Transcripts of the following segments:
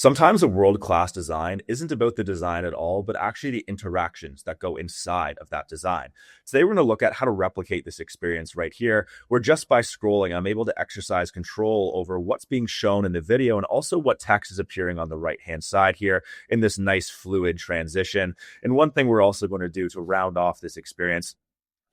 Sometimes a world-class design isn't about the design at all, but actually the interactions that go inside of that design. Today, we're going to look at how to replicate this experience right here, where just by scrolling, I'm able to exercise control over what's being shown in the video and also what text is appearing on the right-hand side here in this nice fluid transition. And one thing we're also going to do to round off this experience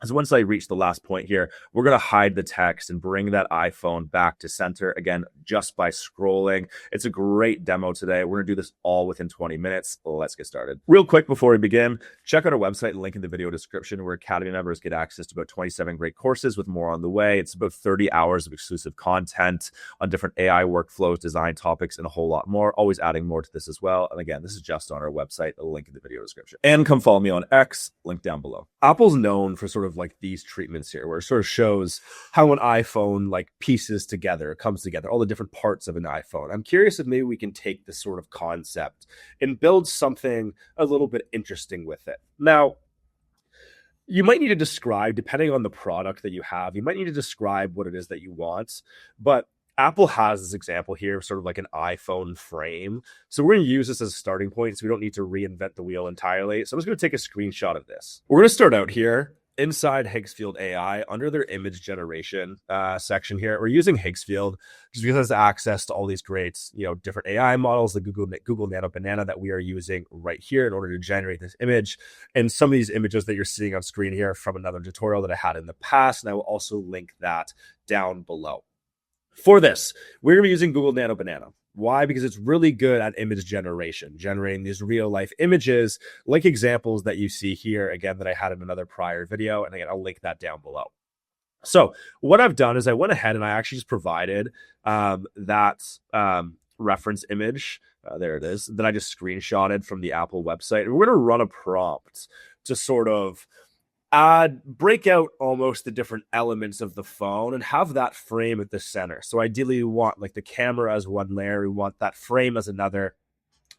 is once I reach the last point here, we're going to hide the text and bring that iPhone back to center, again, just by scrolling. It's a great demo today. We're going to do this all within 20 minutes. Let's get started. Real quick before we begin, check out our website, link in the video description, where Academy members get access to about 27 great courses with more on the way. It's about 30 hours of exclusive content on different AI workflows, design topics, and a whole lot more. Always adding more to this as well. And again, this is just on our website, a link in the video description. And come follow me on X, link down below. Apple's known for sort of like these treatments here, where it sort of shows how an iPhone like pieces together, comes together, all the different parts of an iPhone. I'm curious if maybe we can take this sort of concept and build something a little bit interesting with it. Now, you might need to describe, depending on the product that you have, you might need to describe what it is that you want, but Apple has this example here, sort of like an iPhone frame. So we're going to use this as a starting point, so we don't need to reinvent the wheel entirely. So I'm just going to take a screenshot of this. We're going to start out here inside Higgsfield AI under their image generation section here. We're using Higgsfield just because it has access to all these great, different AI models, the Google Nano Banana that we are using right here in order to generate this image. And some of these images that you're seeing on screen here from another tutorial that I had in the past, and I will also link that down below. For this, we're going to be using Google Nano Banana. Why? Because it's really good at image generation, generating these real life images, like examples that you see here, again, that I had in another prior video. And again, I'll link that down below. So what I've done is I went ahead and I actually just provided that reference image. There it is, that I just screenshotted from the Apple website. And we're going to run a prompt to sort of break out almost the different elements of the phone and have that frame at the center. So ideally, we want like the camera as one layer, we want that frame as another,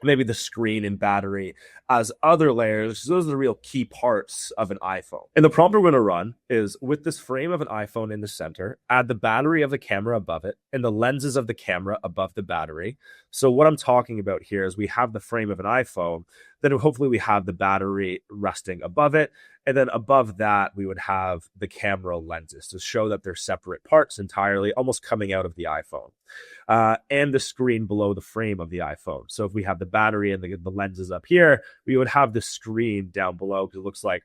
maybe the screen and battery as other layers. Those are the real key parts of an iPhone. And the prompt we're going to run is, with this frame of an iPhone in the center, add the battery of the camera above it and the lenses of the camera above the battery. So what I'm talking about here is we have the frame of an iPhone, then hopefully we have the battery resting above it. And then above that, we would have the camera lenses to show that they're separate parts entirely, almost coming out of the iPhone. And the screen below the frame of the iPhone. So if we have the battery and the lenses up here, we would have the screen down below, because it looks like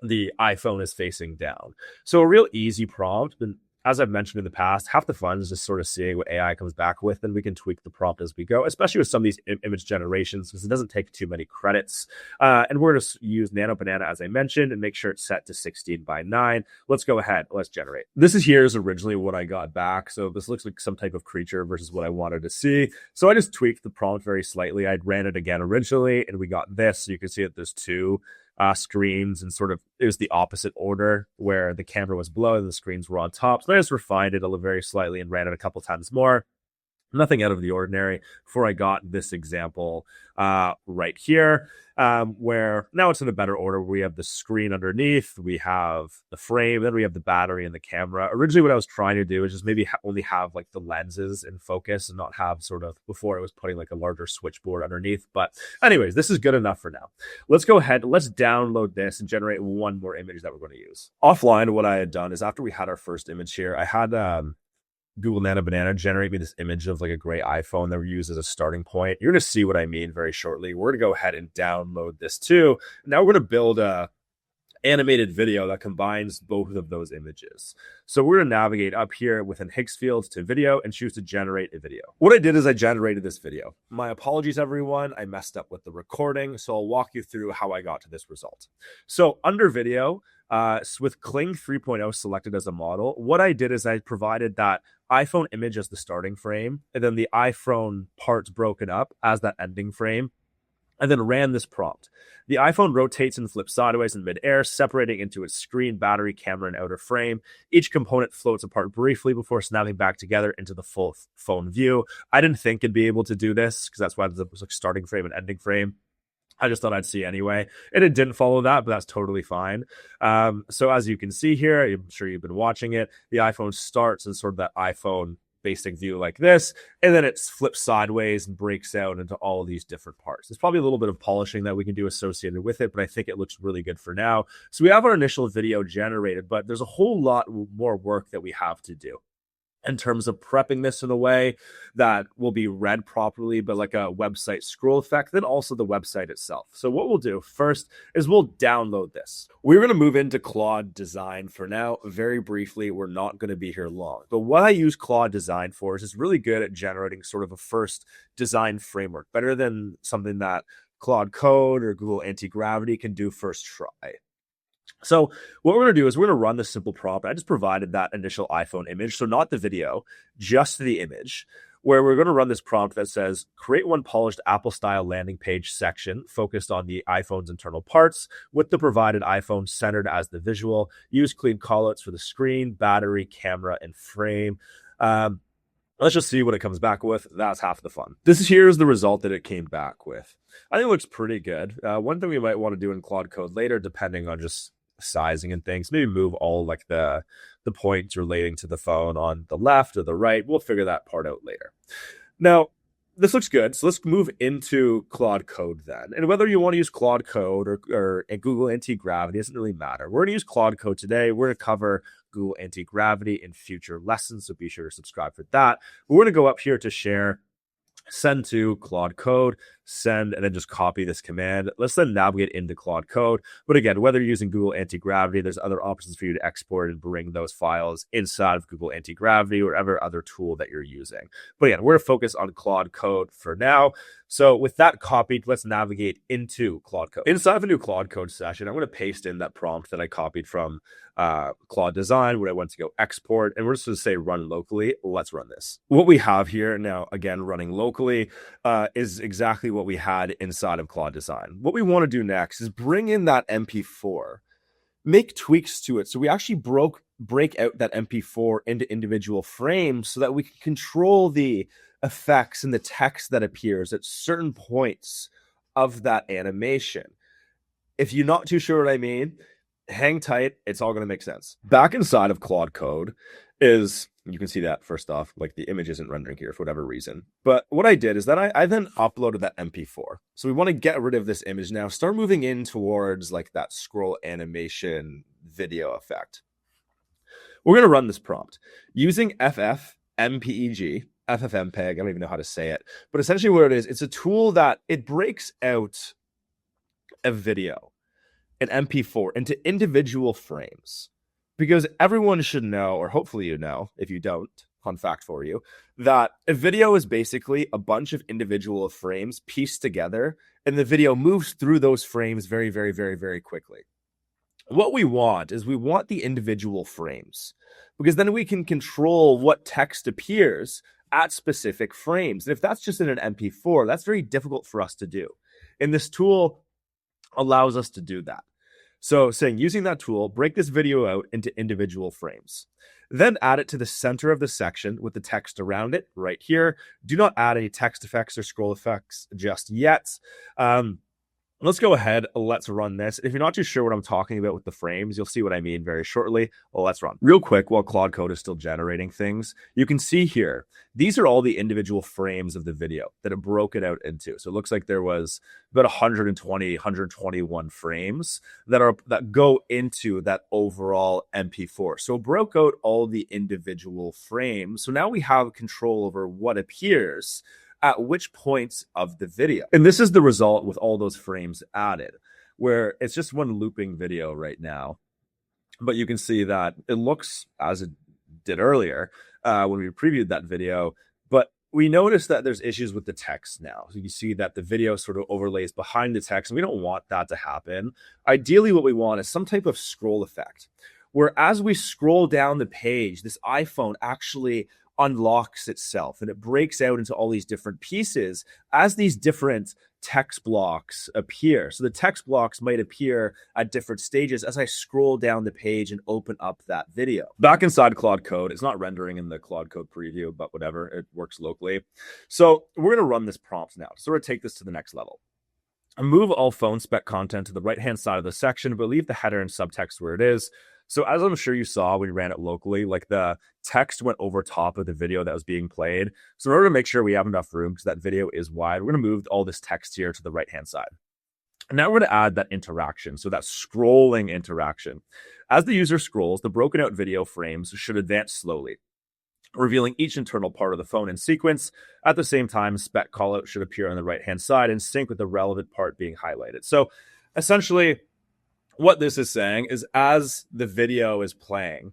the iPhone is facing down. So a real easy prompt. And as I've mentioned in the past, half the fun is just sort of seeing what AI comes back with, and we can tweak the prompt as we go, especially with some of these image generations, because it doesn't take too many credits. And we're going to use Nano Banana, as I mentioned, and make sure it's set to 16:9. Let's go ahead. Let's generate. This is originally what I got back. So this looks like some type of creature versus what I wanted to see. So I just tweaked the prompt very slightly. I'd ran it again originally, and we got this. So you can see that there's two screens, and sort of it was the opposite order, where the camera was below and the screens were on top. So I just refined it very slightly and ran it a couple times more. Nothing out of the ordinary before I got this example right here, where now it's in a better order. We have the screen underneath, we have the frame, then we have the battery and the camera. Originally, what I was trying to do is just maybe only have like the lenses in focus and not have sort of, before it was putting like a larger switchboard underneath. But anyways, this is good enough for now. Let's go ahead, let's download this and generate one more image that we're going to use. Offline, what I had done is, after we had our first image here, I had Google Nano Banana generate me this image of like a gray iPhone that we use as a starting point. You're going to see what I mean very shortly. We're going to go ahead and download this too. Now we're going to build a animated video that combines both of those images. So we're going to navigate up here within Higgsfield to video and choose to generate a video. What I did is I generated this video. My apologies, everyone. I messed up with the recording. So I'll walk you through how I got to this result. So under video, with Kling 3.0 selected as a model, what I did is I provided that iPhone image as the starting frame, and then the iPhone parts broken up as that ending frame, and then ran this prompt. The iPhone rotates and flips sideways in midair, separating into its screen, battery, camera, and outer frame. Each component floats apart briefly before snapping back together into the full phone view. I didn't think it'd be able to do this, because that's why it was like starting frame and ending frame. I just thought I'd see anyway. And it didn't follow that, but that's totally fine. So as you can see here, I'm sure you've been watching it, the iPhone starts in sort of that iPhone basic view like this, and then it's flipped sideways and breaks out into all of these different parts. There's probably a little bit of polishing that we can do associated with it, but I think it looks really good for now. So we have our initial video generated, but there's a whole lot more work that we have to do in terms of prepping this in a way that will be read properly, but like a website scroll effect, then also the website itself. So what we'll do first is we'll download this. We're going to move into Claude Design for now. Very briefly, we're not going to be here long. But what I use Claude Design for is it's really good at generating sort of a first design framework, better than something that Claude Code or Google Anti-Gravity can do first try. So what we're going to do is we're going to run this simple prompt. I just provided that initial iPhone image, so not the video, just the image, where we're going to run this prompt that says, create one polished Apple-style landing page section focused on the iPhone's internal parts with the provided iPhone centered as the visual. Use clean callouts for the screen, battery, camera, and frame. Let's just see what it comes back with. That's half the fun. Here is the result that it came back with. I think it looks pretty good. One thing we might want to do in Claude Code later, depending on just sizing and things, maybe move all like the points relating to the phone on the left or the right. We'll figure that part out later. Now, this looks good. So let's move into Claude Code then. And whether you want to use Claude Code or Google Anti-Gravity doesn't really matter. We're going to use Claude Code today. We're going to cover Google Anti-Gravity in future lessons, so be sure to subscribe for that. But we're going to go up here to share, send to Claude Code, send, and then just copy this command. Let's then navigate into Claude Code. But again, whether you're using Google Anti-Gravity, there's other options for you to export and bring those files inside of Google Anti-Gravity or whatever other tool that you're using. But again, we're focused on Claude Code for now. So with that copied, let's navigate into Claude Code. Inside of a new Claude Code session, I'm going to paste in that prompt that I copied from Claude Design when I went to go export, and we're just going to say run locally. Let's run this. What we have here now, again, running locally, is exactly what we had inside of Claude Design. What we want to do next is bring in that MP4, make tweaks to it. So we actually break out that MP4 into individual frames so that we can control the effects and the text that appears at certain points of that animation. If you're not too sure what I mean, hang tight. It's all going to make sense. Back inside of Claude Code is, you can see that first off, like the image isn't rendering here for whatever reason. But what I did is that I then uploaded that MP4. So we want to get rid of this image now, start moving in towards like that scroll animation video effect. We're going to run this prompt using FFMPEG. FFmpeg, I don't even know how to say it, but essentially what it is, it's a tool that it breaks out a video, an MP4, into individual frames. Because everyone should know, or hopefully you know, if you don't, fun fact for you, that a video is basically a bunch of individual frames pieced together, and the video moves through those frames very, very, very, very quickly. What we want is we want the individual frames, because then we can control what text appears at specific frames. And if that's just in an MP4, that's very difficult for us to do. And this tool allows us to do that. So saying, using that tool, break this video out into individual frames. Then add it to the center of the section with the text around it right here. Do not add any text effects or scroll effects just yet. Let's go ahead. Let's run this. If you're not too sure what I'm talking about with the frames, you'll see what I mean very shortly. Well, let's run. Real quick, while Claude Code is still generating things, you can see here, these are all the individual frames of the video that it broke it out into. So it looks like there was about 120, 121 frames that go into that overall MP4. So it broke out all the individual frames. So now we have control over what appears at which points of the video. And this is the result with all those frames added, where it's just one looping video right now. But you can see that it looks as it did earlier when we previewed that video. But we notice that there's issues with the text now. So you see that the video sort of overlays behind the text, and we don't want that to happen. Ideally, what we want is some type of scroll effect, where as we scroll down the page, this iPhone actually unlocks itself and it breaks out into all these different pieces as these different text blocks appear. So the text blocks might appear at different stages as I scroll down the page and open up that video. Back inside Claude Code, it's not rendering in the Claude Code preview, but whatever, it works locally. So we're going to run this prompt now. So we're going to take this to the next level. Move all phone spec content to the right-hand side of the section, but leave the header and subtext where it is. So as I'm sure you saw when we ran it locally, like the text went over top of the video that was being played. So in order to make sure we have enough room, because that video is wide, we're going to move all this text here to the right-hand side. And now we're going to add that interaction, so that scrolling interaction. As the user scrolls, the broken out video frames should advance slowly, revealing each internal part of the phone in sequence. At the same time, spec callout should appear on the right-hand side in sync with the relevant part being highlighted. So essentially, what this is saying is as the video is playing,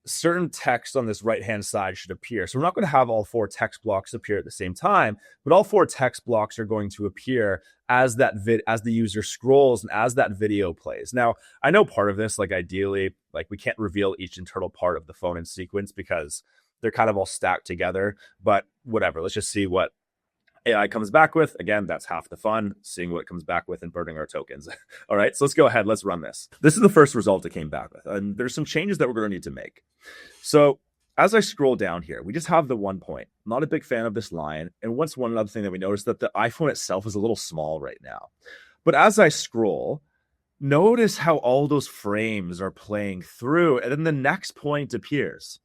certain text on this right-hand side should appear. So we're not going to have all 4 text blocks appear at the same time, but all 4 text blocks are going to appear as as the user scrolls and as that video plays. Now, I know part of this, like ideally, like we can't reveal each internal part of the phone in sequence because they're kind of all stacked together, but whatever. Let's just see what AI comes back with. Again, that's half the fun, seeing what it comes back with and burning our tokens. All right, so let's go ahead. Let's run this. This is the first result it came back with, and there's some changes that we're going to need to make. So as I scroll down here, we just have the 1 point. Not a big fan of this line. And what's one other thing that we noticed, that the iPhone itself is a little small right now. But as I scroll, notice how all those frames are playing through, and then the next point appears.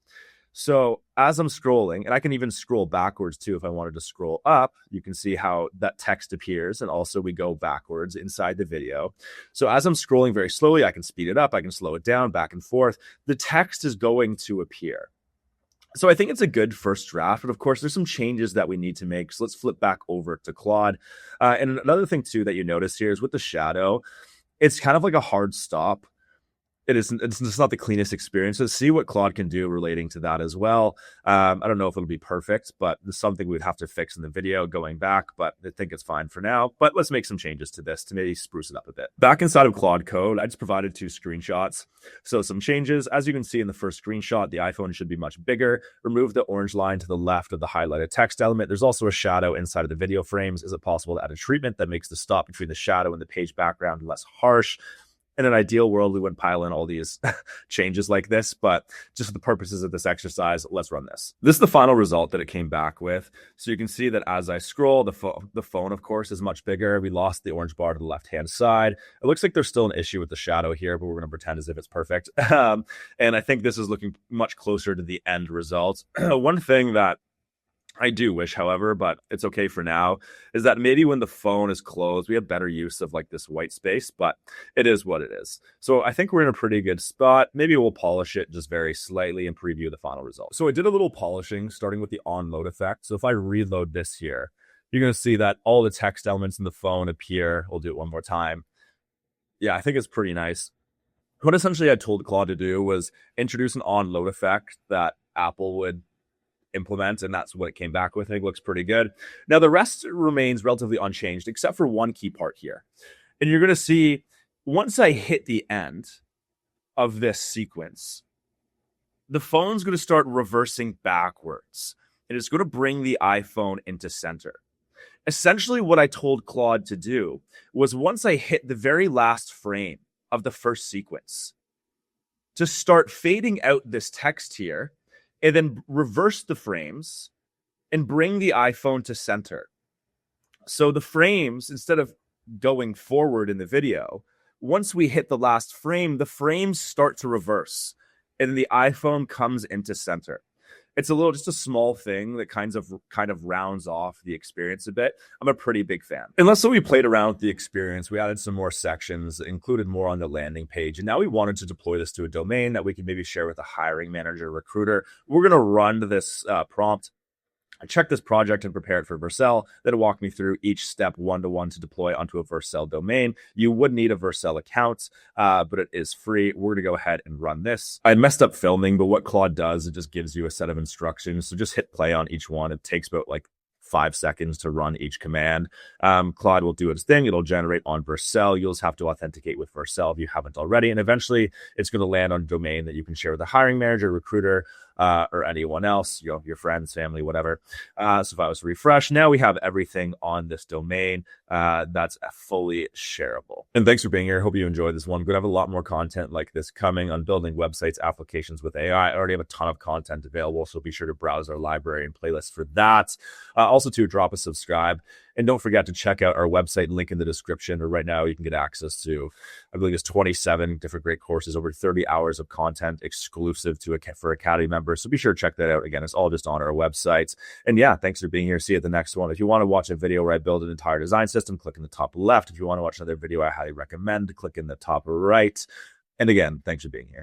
So as I'm scrolling, and I can even scroll backwards too if I wanted to scroll up, you can see how that text appears, and also we go backwards inside the video. So as I'm scrolling very slowly, I can speed it up, I can slow it down, back and forth. The text is going to appear. So I think it's a good first draft, but of course there's some changes that we need to make. So let's flip back over to Claude. And another thing too that you notice here is with the shadow, it's kind of like a hard stop. It's not the cleanest experience. So see what Claude can do relating to that as well. I don't know if it'll be perfect, but it's something we'd have to fix in the video going back, but I think it's fine for now. But let's make some changes to this to maybe spruce it up a bit. Back inside of Claude Code, I just provided 2 screenshots. So some changes. As you can see in the first screenshot, the iPhone should be much bigger. Remove the orange line to the left of the highlighted text element. There's also a shadow inside of the video frames. Is it possible to add a treatment that makes the stop between the shadow and the page background less harsh? In an ideal world, we wouldn't pile in all these changes like this, but just for the purposes of this exercise, let's run this. This is the final result that it came back with. So you can see that as I scroll, the phone, of course, is much bigger. We lost the orange bar to the left-hand side. It looks like there's still an issue with the shadow here, but we're going to pretend as if it's perfect. And I think this is looking much closer to the end result. One thing that I do wish, however, but it's okay for now, is that maybe when the phone is closed, we have better use of like this white space, but it is what it is. So I think we're in a pretty good spot. Maybe we'll polish it just very slightly and preview the final result. So I did a little polishing, starting with the on-load effect. So if I reload this here, you're going to see that all the text elements in the phone appear. We'll do it one more time. Yeah, I think it's pretty nice. What essentially I told Claude to do was introduce an on-load effect that Apple would implement, and that's what it came back with. I think it looks pretty good. Now the rest remains relatively unchanged except for one key part here, and you're going to see once I hit the end of this sequence, the phone's going to start reversing backwards, and it's going to bring the iPhone into center. Essentially what I told Claude to do was once I hit the very last frame of the first sequence, to start fading out this text here and then reverse the frames and bring the iPhone to center. So the frames, instead of going forward in the video, once we hit the last frame, the frames start to reverse and the iPhone comes into center. It's just a small thing that kind of rounds off the experience a bit. I'm a pretty big fan. And let's say we played around with the experience. We added some more sections, included more on the landing page. And now we wanted to deploy this to a domain that we can maybe share with a hiring manager, recruiter. We're going to run this prompt. I checked this project and prepared for Vercel. Then walk me through each step one-to-one to deploy onto a Vercel domain. You would need a Vercel account, but it is free. We're going to go ahead and run this. I messed up filming, but what Claude does, it just gives you a set of instructions. So just hit play on each one. It takes about 5 seconds to run each command. Claude will do its thing. It'll generate on Vercel. You'll just have to authenticate with Vercel if you haven't already. And eventually it's going to land on a domain that you can share with a hiring manager, recruiter, or anyone else, your friends, family, whatever. So if I was to refresh, now we have everything on this domain that's fully shareable. And thanks for being here. Hope you enjoyed this one. We're going to have a lot more content like this coming on building websites, applications with AI. I already have a ton of content available, so be sure to browse our library and playlist for that. Also to drop a subscribe. And don't forget to check out our website, link in the description, or right now you can get access to, I believe it's 27 different great courses, over 30 hours of content exclusive for Academy members. So be sure to check that out. Again, it's all just on our website. And yeah, thanks for being here. See you at the next one. If you want to watch a video where I build an entire design system, click in the top left. If you want to watch another video I highly recommend, click in the top right. And again, thanks for being here.